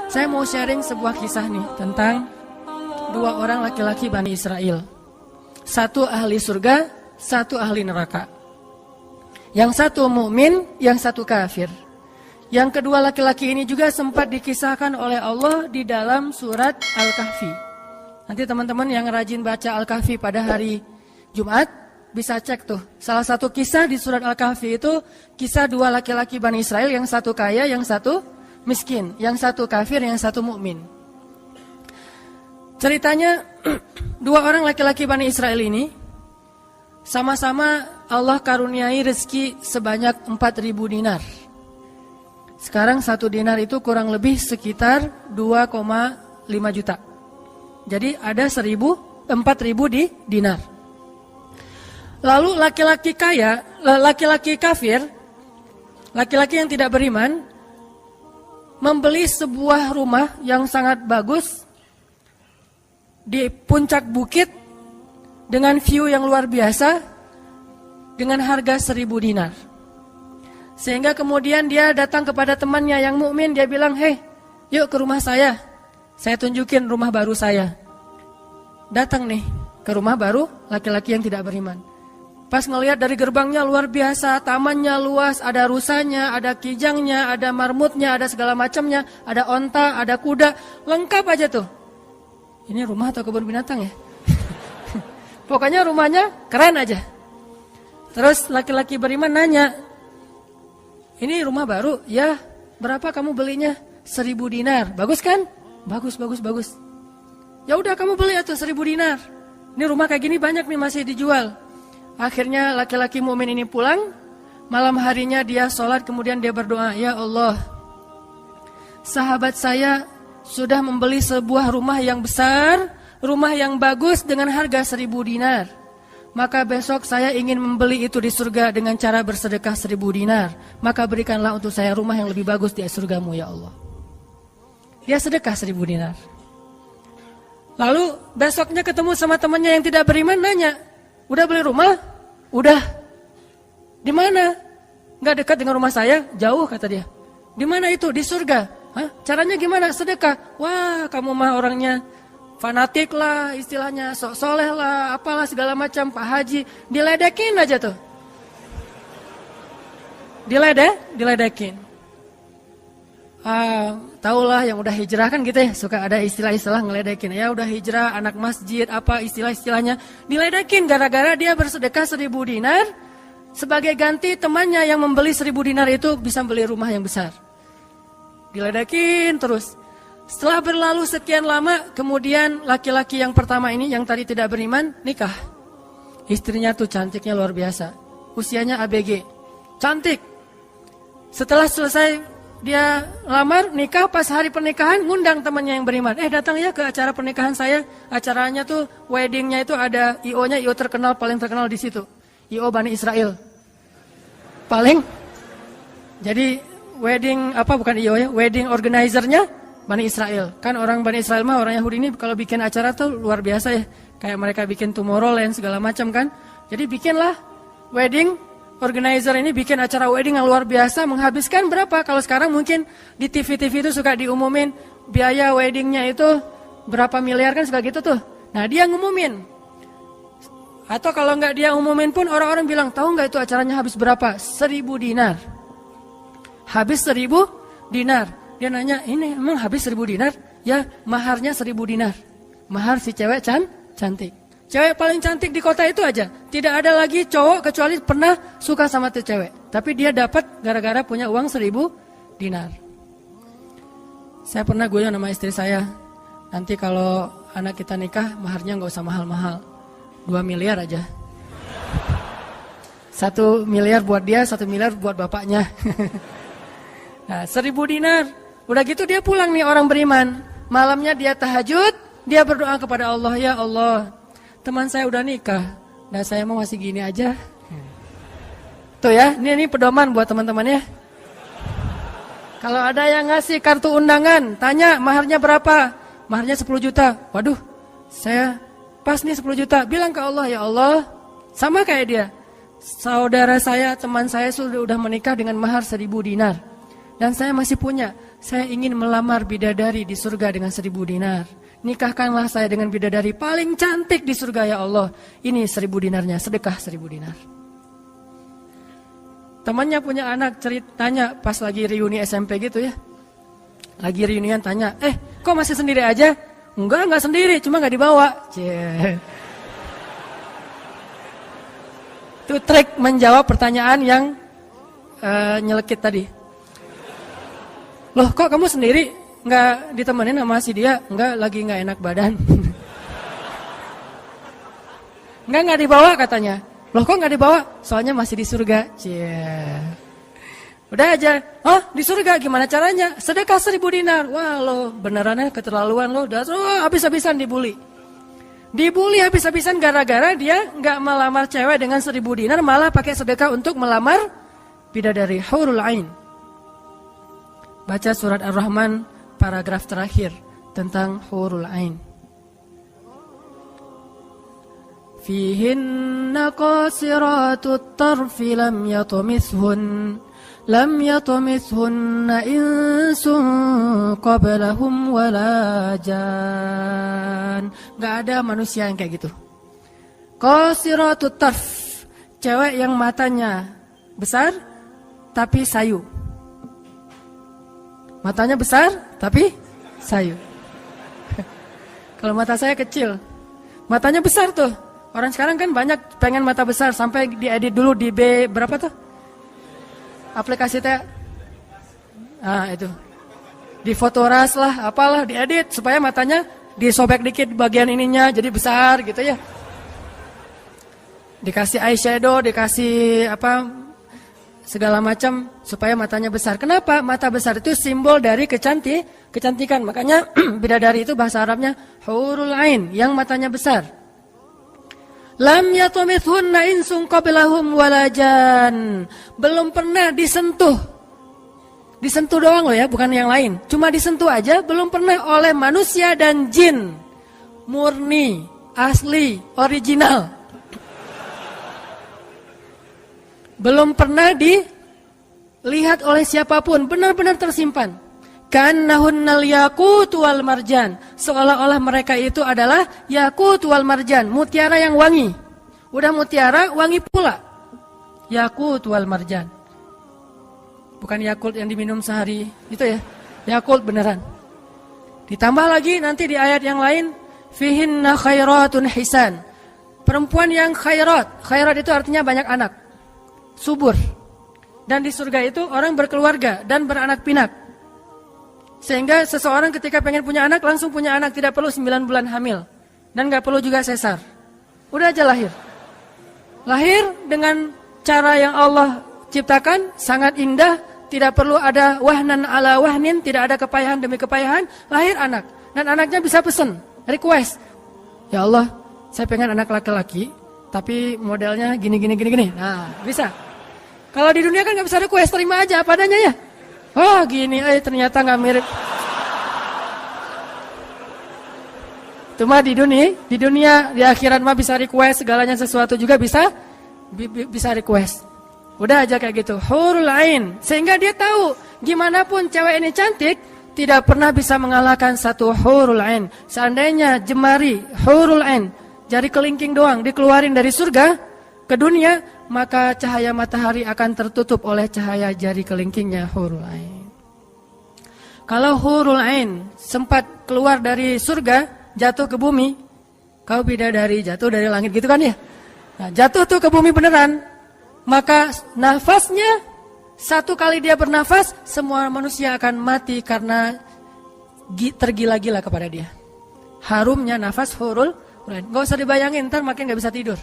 Saya mau sharing sebuah kisah nih tentang dua orang laki-laki Bani Israel. Satu ahli surga, satu ahli neraka. Yang satu mukmin, yang satu kafir. Yang kedua laki-laki ini juga sempat dikisahkan oleh Allah di dalam surat Al-Kahfi. Nanti teman-teman yang rajin baca Al-Kahfi pada hari Jumat bisa cek tuh. Salah satu kisah di surat Al-Kahfi itu kisah dua laki-laki Bani Israel, yang satu kaya, yang satu miskin, yang satu kafir, yang satu mukmin. Ceritanya dua orang laki-laki Bani Israel ini sama-sama Allah karuniai rezeki sebanyak 4.000 dinar. Sekarang 1 dinar itu kurang lebih sekitar 2,5 juta. Jadi ada 4.000 di dinar. Lalu laki-laki kaya, laki-laki kafir, laki-laki yang tidak beriman, membeli sebuah rumah yang sangat bagus di puncak bukit dengan view yang luar biasa dengan harga 1.000 dinar. Sehingga kemudian dia datang kepada temannya yang mukmin, dia bilang, "Hei, yuk ke rumah saya tunjukin rumah baru saya." Datang nih ke rumah baru laki-laki yang tidak beriman. Pas ngelihat dari gerbangnya luar biasa, tamannya luas, ada rusanya, ada kijangnya, ada marmutnya, ada segala macamnya, ada onta, ada kuda, lengkap aja tuh. Ini rumah atau kebun binatang ya? Pokoknya rumahnya keren aja. Terus laki-laki beriman nanya, "Ini rumah baru?" "Ya." "Berapa kamu belinya?" 1.000 dinar. "Bagus kan?" Bagus. "Ya udah kamu beli atau 1.000 dinar. Ini rumah kayak gini banyak nih masih dijual." Akhirnya laki-laki mukmin ini pulang. Malam harinya dia sholat, kemudian dia berdoa, "Ya Allah, sahabat saya sudah membeli sebuah rumah yang besar, rumah yang bagus dengan harga 1.000 dinar. Maka besok saya ingin membeli itu di surga dengan cara bersedekah 1.000 dinar. Maka berikanlah untuk saya rumah yang lebih bagus di surgamu ya Allah." Dia sedekah 1.000 dinar. Lalu besoknya ketemu sama temannya yang tidak beriman, nanya, "Udah beli rumah?" "Udah." "Di mana?" "Nggak dekat dengan rumah saya, jauh," kata dia. "Di mana itu?" "Di surga." "Hah? Caranya gimana?" "Sedekah." "Wah, kamu mah orangnya fanatik lah, istilahnya sok soleh lah, apalah segala macam, Pak Haji." Diledekin aja tuh. Diledekin. Taulah yang udah hijrah kan gitu ya, suka ada istilah-istilah ngeledekin. Ya udah hijrah, anak masjid, apa istilah-istilahnya. Diledekin gara-gara dia bersedekah 1.000 dinar. Sebagai ganti temannya yang membeli 1.000 dinar itu bisa beli rumah yang besar. Diledekin terus. Setelah berlalu sekian lama, kemudian laki-laki yang pertama ini yang tadi tidak beriman nikah. Istrinya tuh cantiknya luar biasa. Usianya ABG. Cantik. Setelah selesai dia lamar, nikah, pas hari pernikahan ngundang temannya yang beriman. Datang ya ke acara pernikahan saya. Acaranya tuh weddingnya itu ada IO-nya, IO terkenal, paling terkenal di situ. IO Bani Israel. Paling. Jadi wedding bukan IO ya, wedding organizer-nya Bani Israel. Kan orang Bani Israel mah orang Yahudi ini kalau bikin acara tuh luar biasa ya. Kayak mereka bikin Tomorrowland segala macam kan. Jadi bikinlah wedding organizer ini bikin acara wedding yang luar biasa, menghabiskan berapa? Kalau sekarang mungkin di TV-TV itu suka diumumin biaya weddingnya itu berapa miliar kan, suka gitu tuh. Nah dia ngumumin. Atau kalau nggak dia ngumumin pun orang-orang bilang, "Tahu nggak itu acaranya habis berapa?" 1.000 dinar. Habis 1.000 dinar. Dia nanya, "Ini emang habis 1.000 dinar?" "Ya, maharnya 1.000 dinar. Mahar si cewek cantik. Cewek paling cantik di kota itu aja. Tidak ada lagi cowok kecuali pernah suka sama tuh cewek. Tapi dia dapat gara-gara punya uang 1.000 dinar. Saya pernah guyon sama istri saya. Nanti kalau anak kita nikah, maharnya nggak usah mahal-mahal. 2 miliar aja. 1 miliar buat dia, 1 miliar buat bapaknya. Nah, 1.000 dinar. Udah gitu dia pulang nih orang beriman. Malamnya dia tahajud, dia berdoa kepada Allah, "Ya Allah, teman saya udah nikah, dan saya mau masih gini aja." Tuh ya, ini pedoman buat teman-teman ya. Kalau ada yang ngasih kartu undangan, tanya maharnya berapa? Maharnya 10 juta. Waduh, saya pas nih 10 juta. Bilang ke Allah, "Ya Allah," sama kayak dia. Saudara saya, teman saya sudah menikah dengan mahar 1.000 dinar. Dan saya masih punya. saya ingin melamar bidadari di surga dengan 1.000 dinar. Nikahkanlah saya dengan bidadari paling cantik di surga ya Allah. Ini 1.000 dinarnya, sedekah 1.000 dinar. Temannya punya anak tanya pas lagi reuni SMP gitu ya. Lagi reunian tanya, kok masih sendiri aja? Enggak sendiri, cuma gak dibawa. Itu trik menjawab pertanyaan yang nyelekit tadi. Loh kok kamu sendiri? Nggak ditemenin sama si dia? Nggak, lagi nggak enak badan. Nggak dibawa katanya. Loh kok nggak dibawa? Soalnya masih di surga. Udah aja. Oh di surga gimana caranya? Sedekah 1.000 dinar. Wah lo benerannya keterlaluan lo. Udah habis-habisan dibully. Dibully habis-habisan gara-gara dia nggak melamar cewek dengan 1.000 dinar, malah pakai sedekah untuk melamar bidadari Hurul Ain. Baca surat Ar-Rahman paragraf terakhir tentang Hurul Ain. Fihinna qasiratut tarfi lam yatumithunna insun qablahum wala jan. Gak ada manusia yang kayak gitu. Qasiratut tarf, cewek yang matanya besar tapi sayu. Matanya besar tapi sayu. Kalau mata saya kecil, matanya besar tuh. Orang sekarang kan banyak pengen mata besar, sampai diedit dulu di B berapa tuh? Aplikasi teh. Itu. Di Fotoras lah, apalah diedit supaya matanya disobek dikit bagian ininya jadi besar gitu ya. Dikasih eyeshadow, dikasih segala macam supaya matanya besar. Kenapa? Mata besar itu simbol dari kecantikan. Makanya bidadari itu bahasa Arabnya Hurul Ain, yang matanya besar. Lam yatumithunna insun qablahum walajan. Belum pernah disentuh. Disentuh doang loh ya, bukan yang lain. Cuma disentuh aja, belum pernah oleh manusia dan jin. Murni, asli, original. Belum pernah dilihat oleh siapapun, benar-benar tersimpan. Kannahunnal yaqut wal marjan, seolah-olah mereka itu adalah yaqut wal marjan, mutiara yang wangi. Udah mutiara, wangi pula. Yaqut wal marjan. Bukan Yakult yang diminum sehari, itu ya. Yakult beneran. Ditambah lagi nanti di ayat yang lain, fihinna khairatun hisan. Perempuan yang khairat. Khairat itu artinya banyak anak. Subur. Dan di surga itu orang berkeluarga dan beranak pinak. Sehingga seseorang ketika pengen punya anak langsung punya anak, tidak perlu 9 bulan hamil. Dan gak perlu juga sesar. Udah aja lahir. Lahir dengan cara yang Allah ciptakan, sangat indah, tidak perlu ada wahnan ala wahnin, tidak ada kepayahan demi kepayahan, lahir anak. Dan anaknya bisa pesen, request. Ya Allah, saya pengen anak laki-laki, tapi modelnya gini. Nah, bisa. Kalau di dunia kan gak bisa request, terima aja apa adanya ya. Oh gini, ternyata gak mirip. Cuma di dunia, di akhirat mah bisa request, segalanya sesuatu juga bisa request. Udah aja kayak gitu, Hurul Ain. Sehingga dia tahu, gimana pun cewek ini cantik, tidak pernah bisa mengalahkan satu Hurul Ain. Seandainya jemari Hurul Ain, jari kelingking doang, dikeluarin dari surga ke dunia, maka cahaya matahari akan tertutup oleh cahaya jari kelingkingnya Hurul Ain. Kalau Hurul Ain sempat keluar dari surga, jatuh ke bumi, kau bidadari jatuh dari langit gitu kan ya? Nah, jatuh tuh ke bumi beneran. Maka nafasnya, satu kali dia bernafas, semua manusia akan mati karena tergila-gila kepada dia. Harumnya nafas Hurul Ain. Gak usah dibayangin, ntar makin gak bisa tidur.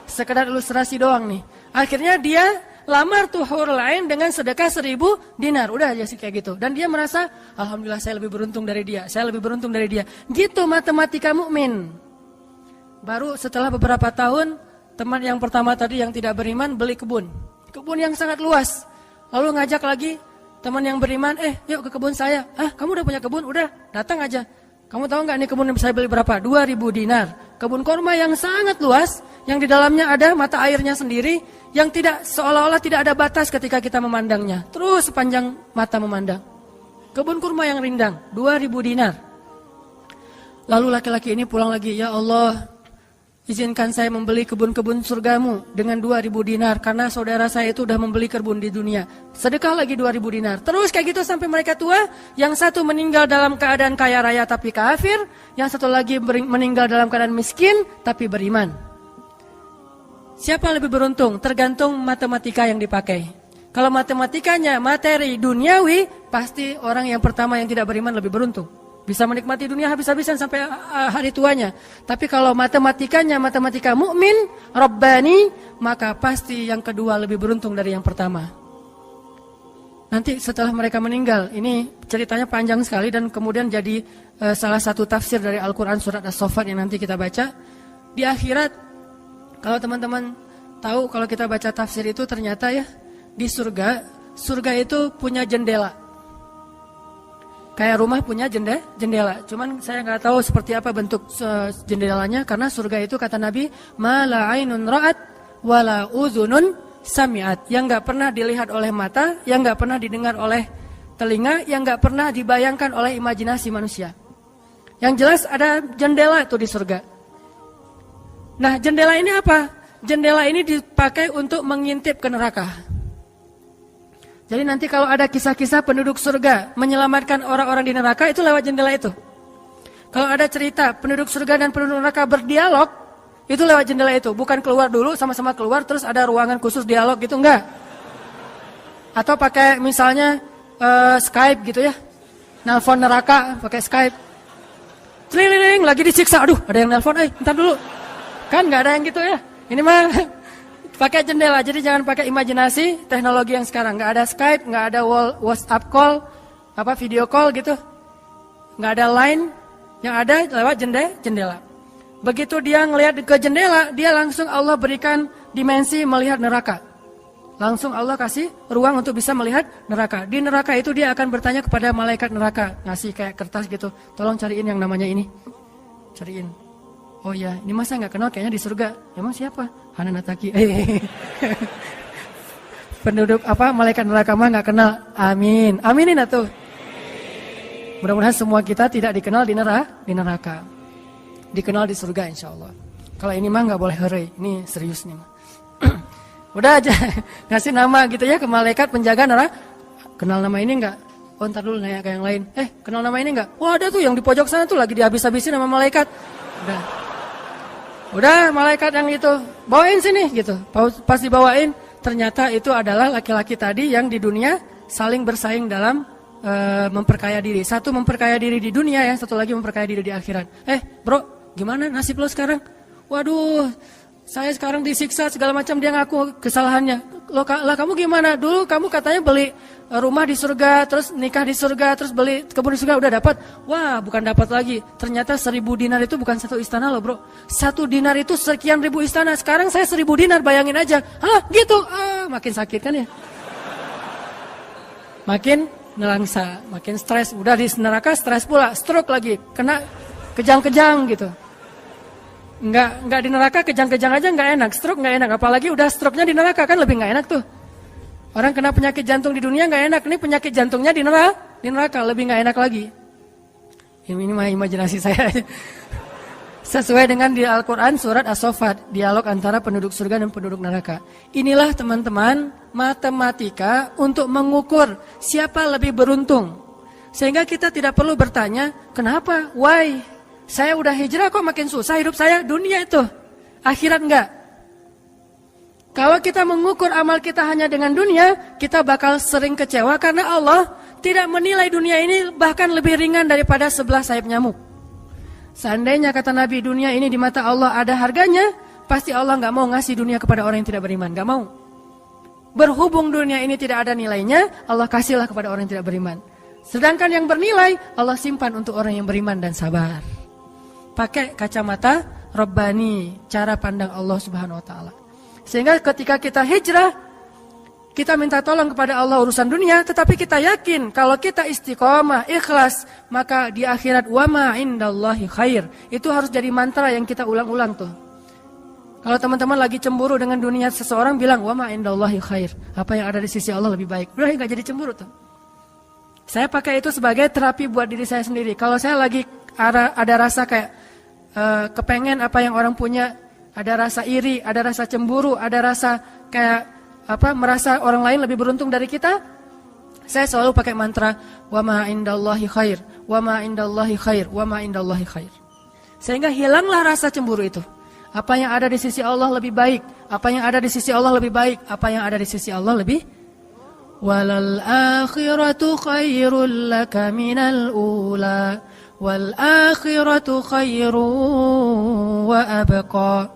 Sekedar ilustrasi doang nih. Akhirnya dia lamar tuh Hurul Ain dengan sedekah 1.000 dinar. Udah aja sih kayak gitu. Dan dia merasa, alhamdulillah saya lebih beruntung dari dia. Saya lebih beruntung dari dia. Gitu matematika mukmin. Baru setelah beberapa tahun, teman yang pertama tadi yang tidak beriman beli kebun. Kebun yang sangat luas. Lalu ngajak lagi teman yang beriman, yuk ke kebun saya. Kamu udah punya kebun? Udah, datang aja. Kamu tahu nggak nih kebun yang saya beli berapa? 2.000 dinar. Kebun korma yang sangat luas, yang di dalamnya ada mata airnya sendiri, yang tidak seolah-olah tidak ada batas ketika kita memandangnya. Terus sepanjang mata memandang. Kebun kurma yang rindang, 2.000 dinar. Lalu laki-laki ini pulang lagi, ya Allah, izinkan saya membeli kebun-kebun surgamu dengan 2.000 dinar. Karena saudara saya itu sudah membeli kebun di dunia. Sedekah lagi 2.000 dinar. Terus kayak gitu sampai mereka tua. Yang satu meninggal dalam keadaan kaya raya tapi kafir. Yang satu lagi meninggal dalam keadaan miskin tapi beriman. Siapa lebih beruntung? Tergantung matematika yang dipakai. Kalau matematikanya materi duniawi, pasti orang yang pertama yang tidak beriman lebih beruntung. Bisa menikmati dunia habis-habisan sampai hari tuanya. Tapi kalau matematikanya matematika mukmin, Rabbani, maka pasti yang kedua lebih beruntung dari yang pertama. Nanti setelah mereka meninggal, ini ceritanya panjang sekali dan kemudian jadi salah satu tafsir dari Al-Quran surat As-Saffat yang nanti kita baca. Di akhirat, kalau teman-teman tahu kalau kita baca tafsir itu ternyata ya, di surga itu punya jendela. Kayak rumah punya jendela. Cuman saya nggak tahu seperti apa bentuk jendelanya. Karena surga itu kata Nabi, ma la ainun ra'at wa la uzunun sami'at. Yang nggak pernah dilihat oleh mata, yang nggak pernah didengar oleh telinga, yang nggak pernah dibayangkan oleh imajinasi manusia. Yang jelas ada jendela itu di surga. Nah, jendela ini apa? Jendela ini dipakai untuk mengintip ke neraka. Jadi nanti kalau ada kisah-kisah penduduk surga menyelamatkan orang-orang di neraka, itu lewat jendela itu. Kalau ada cerita penduduk surga dan penduduk neraka berdialog, itu lewat jendela itu. Bukan keluar dulu, sama-sama keluar, terus ada ruangan khusus dialog gitu, enggak. Atau pakai misalnya Skype gitu ya. Nelpon neraka pakai Skype. Tling, lagi disiksa, aduh ada yang nelpon, bentar dulu. Kan enggak ada yang gitu ya. Ini mah pakai jendela, jadi jangan pakai imajinasi teknologi yang sekarang. Nggak ada Skype, nggak ada WhatsApp call, video call gitu. Nggak ada line, yang ada lewat jendela. Begitu dia ngelihat ke jendela, dia langsung Allah berikan dimensi melihat neraka. Langsung Allah kasih ruang untuk bisa melihat neraka. Di neraka itu dia akan bertanya kepada malaikat neraka, ngasih kayak kertas gitu. Tolong cariin yang namanya ini. Cariin. Oh ya, ini masa nggak kenal kayaknya di surga. Emang siapa? Hananataki. Penduduk malaikat neraka mah nggak kenal. Amin. Aminin atuh. Mudah-mudahan semua kita tidak dikenal di neraka. Dikenal di surga insyaallah. Kalau ini mah nggak boleh heureuy. Ini serius nih mah. Udah aja ngasih nama gitu ya ke malaikat penjaga neraka. Kenal nama ini nggak? Oh ntar dulu nanya ke yang lain. Kenal nama ini nggak? Wah ada tuh yang di pojok sana tuh lagi dihabis-habisin sama malaikat. Udah malaikat yang itu bawain sini gitu. Pas dibawain ternyata itu adalah laki-laki tadi yang di dunia saling bersaing dalam memperkaya diri. Satu memperkaya diri di dunia ya, satu lagi memperkaya diri di akhirat. Bro, gimana nasib lo sekarang? Waduh, saya sekarang disiksa segala macam, dia ngaku kesalahannya. Lah kamu gimana? Dulu kamu katanya beli rumah di surga, terus nikah di surga, terus beli kebun di surga, udah dapat. Wah, bukan dapat lagi. Ternyata 1.000 dinar itu bukan satu istana loh, bro. 1 dinar itu sekian ribu istana. Sekarang saya 1.000 dinar, bayangin aja. Gitu. Makin sakit kan ya? Makin nelangsa, makin stres. Udah di neraka stres pula, stroke lagi, kena kejang-kejang gitu. Enggak di neraka kejang-kejang aja enggak enak, stroke enggak enak, apalagi udah stroke-nya di neraka kan lebih enggak enak tuh. Orang kena penyakit jantung di dunia enggak enak, ini penyakit jantungnya di neraka lebih enggak enak lagi. Ini mah imajinasi saya. Sesuai dengan di Al-Qur'an surat As-Saffat, dialog antara penduduk surga dan penduduk neraka. Inilah teman-teman matematika untuk mengukur siapa lebih beruntung. Sehingga kita tidak perlu bertanya, kenapa? Why? Saya udah hijrah kok makin susah hidup saya. Dunia itu, akhirat enggak. Kalau kita mengukur amal kita hanya dengan dunia, kita bakal sering kecewa karena Allah tidak menilai dunia ini bahkan lebih ringan daripada 11 sayap nyamuk. Seandainya kata Nabi dunia ini di mata Allah ada harganya, pasti Allah enggak mau ngasih dunia kepada orang yang tidak beriman, enggak mau. Berhubung dunia ini tidak ada nilainya, Allah kasihlah kepada orang yang tidak beriman. Sedangkan yang bernilai, Allah simpan untuk orang yang beriman dan sabar. Pakai kacamata Rabbani, cara pandang Allah Subhanahu wa taala. Sehingga ketika kita hijrah, kita minta tolong kepada Allah urusan dunia, tetapi kita yakin kalau kita istiqomah, ikhlas, maka di akhirat wa ma indallahi khair. Itu harus jadi mantra yang kita ulang-ulang tuh. Kalau teman-teman lagi cemburu dengan dunia seseorang, bilang wa ma indallahi khair. Apa yang ada di sisi Allah lebih baik. Udah enggak jadi cemburu tuh. Saya pakai itu sebagai terapi buat diri saya sendiri. Kalau saya lagi ada rasa kayak kepengen apa yang orang punya, ada rasa iri, ada rasa cemburu, ada rasa kayak merasa orang lain lebih beruntung dari kita, saya selalu pakai mantra wa ma indallahi khair, wa ma indallahi khair, wa ma indallahi khair. Sehingga hilanglah rasa cemburu itu. Apa yang ada di sisi Allah lebih baik, apa yang ada di sisi Allah lebih baik, apa yang ada di sisi Allah lebih walal akhiratu khairul laka minal ula wal akhiratu khairu wa abqa.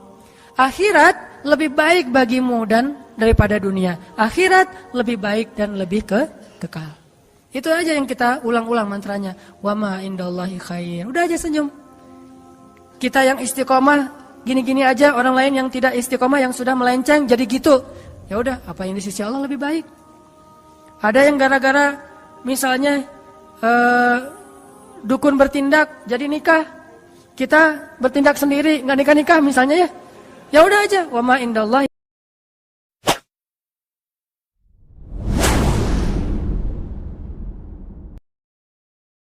Akhirat lebih baik bagimu dan daripada dunia. Akhirat lebih baik dan lebih kekal. Itu aja yang kita ulang-ulang mantranya. Wa ma indallahi khair. Udah aja senyum. Kita yang istiqomah gini-gini aja, orang lain yang tidak istiqomah yang sudah melenceng jadi gitu. Ya udah, apa yang di sisi Allah lebih baik. Ada yang gara-gara misalnya dukun bertindak jadi nikah, kita bertindak sendiri nggak nikah-nikah misalnya ya. Ya udah aja, wa ma indallahi